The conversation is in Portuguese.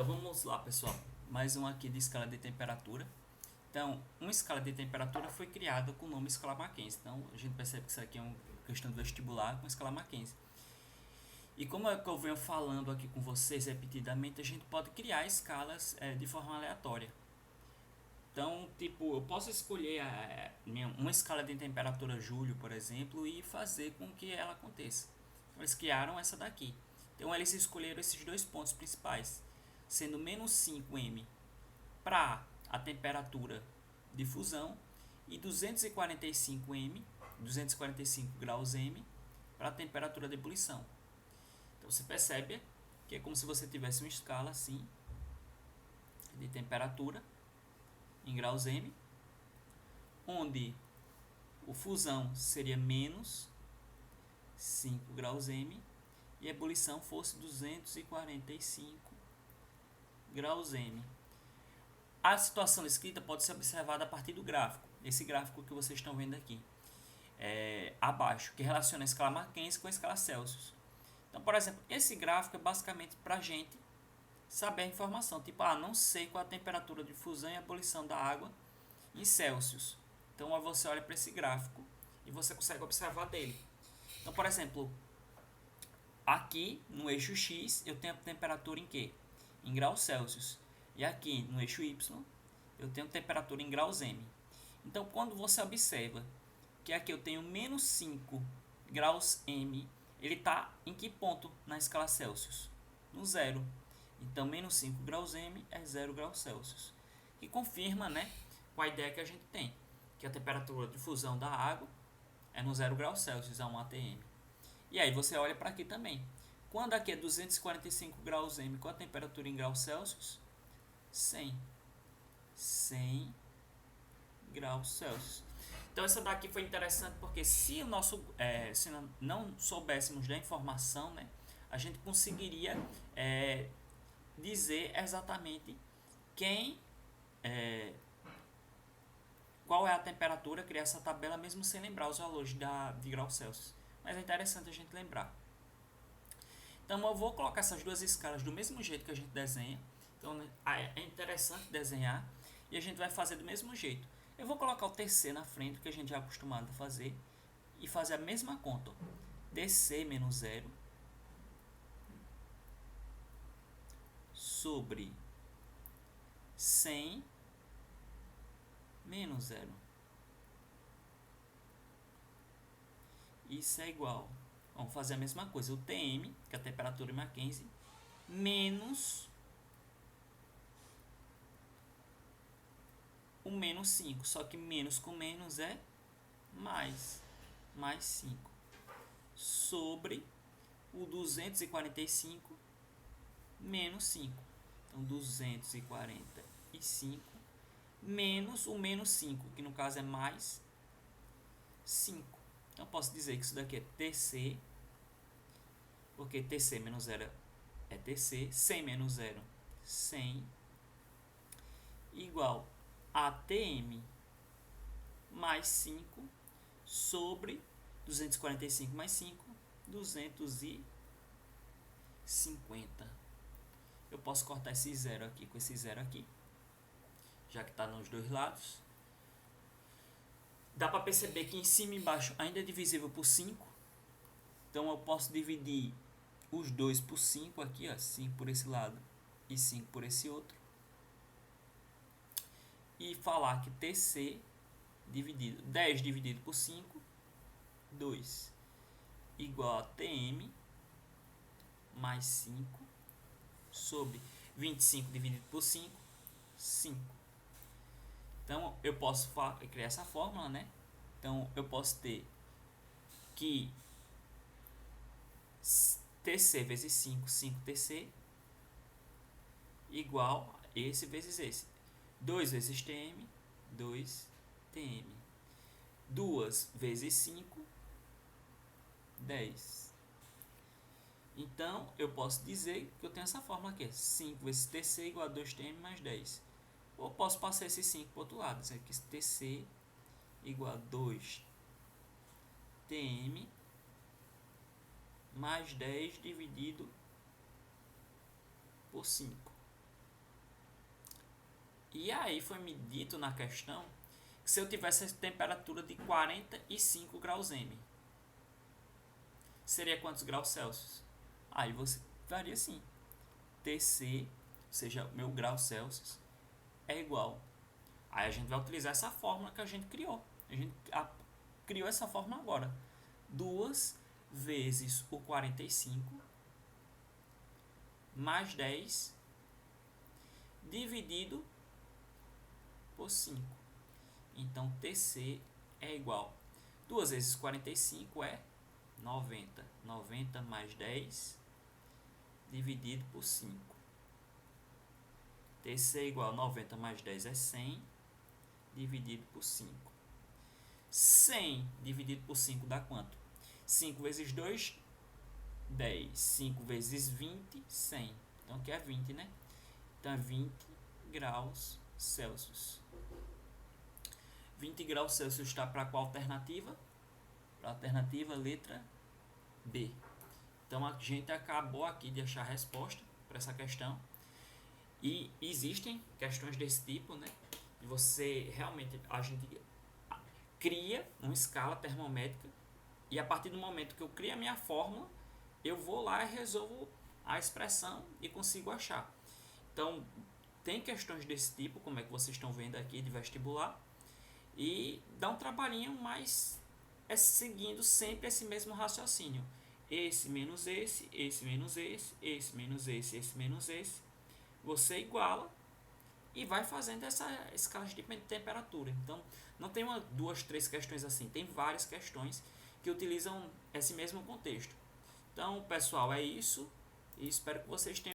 Então vamos lá, pessoal. Mais um aqui de escala de temperatura. Então, uma escala de temperatura foi criada com o nome escala Mackenzie. Então, a gente percebe que isso aqui é uma questão do vestibular com escala Mackenzie. E como é que eu venho falando aqui com vocês repetidamente, a gente pode criar escalas de forma aleatória. Então, tipo, eu posso escolher uma escala de temperatura julho, por exemplo, e fazer com que ela aconteça. Então, eles criaram essa daqui. Então, eles escolheram esses dois pontos principais, sendo menos 5M para a temperatura de fusão e 245M, 245 graus M, para a temperatura de ebulição. Então, você percebe que é como se você tivesse uma escala assim de temperatura em graus M, onde o fusão seria menos 5 graus M e a ebulição fosse 245 graus M. A situação escrita pode ser observada a partir do gráfico, esse gráfico que vocês estão vendo aqui, abaixo, que relaciona a escala Mackenzie com a escala Celsius. Então, por exemplo, esse gráfico é basicamente para a gente saber a informação, tipo, não sei qual a temperatura de fusão e ebulição da água em Celsius. Então você olha para esse gráfico e você consegue observar dele. Então, por exemplo, aqui no eixo X eu tenho a temperatura em quê? Em graus Celsius. E aqui no eixo Y eu tenho temperatura em graus M. Então, quando você observa que aqui eu tenho menos 5 graus M, ele está em que ponto na escala Celsius? No zero. Então, menos 5 graus M é 0 graus Celsius. Que confirma, né, com a ideia que a gente tem, que a temperatura de fusão da água é no 0 graus Celsius, a 1 atm. E aí você olha para aqui também. Quando aqui é 245 graus M, com a temperatura em graus Celsius? 100 graus Celsius. Então essa daqui foi interessante porque se se não soubéssemos da informação, né, a gente conseguiria dizer exatamente qual é a temperatura, criar essa tabela mesmo sem lembrar os valores de graus Celsius. Mas é interessante a gente lembrar. Então eu vou colocar essas duas escalas do mesmo jeito que a gente desenha. Então é interessante desenhar e a gente vai fazer do mesmo jeito. Eu vou colocar o TC na frente, que a gente já é acostumado a fazer, e fazer a mesma conta. TC menos 0 sobre 100 menos 0. Isso é igual. Vamos fazer a mesma coisa. O TM, que é a temperatura em Mackenzie, menos o menos 5. Só que menos com menos é mais 5. Sobre o 245 menos 5. Então, 245 menos o menos 5, que no caso é mais 5. Então, posso dizer que isso daqui é TC, porque TC menos 0 é TC, 100 menos 0, 100, igual a TM mais 5 sobre 245 mais 5, 250. Eu posso cortar esse zero aqui com esse zero aqui, já que está nos dois lados. Dá para perceber que em cima e embaixo ainda é divisível por 5. Então eu posso dividir os dois por 5 aqui, ó, 5 por esse lado e 5 por esse outro. E falar que TC dividido 10 dividido por 5, 2, igual a TM mais 5 sobre 25 dividido por 5, 5. Então eu posso criar essa fórmula, né? Então eu posso ter que TC vezes 5, 5TC, igual a esse vezes esse. 2 vezes TM, 2TM. 2 vezes 5, 10. Então, eu posso dizer que eu tenho essa fórmula aqui. 5 vezes TC igual a 2TM mais 10. Ou posso passar esse 5 para o outro lado. Dizer que TC igual a 2TM mais 10 dividido por 5. E aí foi me dito na questão que se eu tivesse a temperatura de 45 graus M, seria quantos graus Celsius? Aí você varia assim. TC, ou seja, meu grau Celsius, é igual. Aí a gente vai utilizar essa fórmula que a gente criou. A gente criou essa fórmula agora. 2 vezes o 45 mais 10 dividido por 5. Então, TC é igual. 2 vezes 45 é 90. 90 mais 10 dividido por 5. TC é igual a 90 mais 10 é 100 dividido por 5. 100 dividido por 5 dá quanto? 5 vezes 2, 10. 5 vezes 20, 100. Então aqui é 20, né? Então é 20 graus Celsius. 20 graus Celsius está para qual alternativa? Para a alternativa letra B. Então a gente acabou aqui de achar a resposta para essa questão. E existem questões desse tipo, né? E você realmente, a gente cria uma escala termométrica e a partir do momento que eu crio a minha fórmula, eu vou lá e resolvo a expressão e consigo achar. Então, tem questões desse tipo, como é que vocês estão vendo aqui de vestibular, e dá um trabalhinho, mas é seguindo sempre esse mesmo raciocínio. Esse menos esse, esse menos esse, esse menos esse, esse menos esse. Você iguala e vai fazendo essa escala de temperatura. Então, não tem uma, duas, três questões assim. Tem várias questões que utilizam esse mesmo contexto. Então, pessoal, é isso. E espero que vocês tenham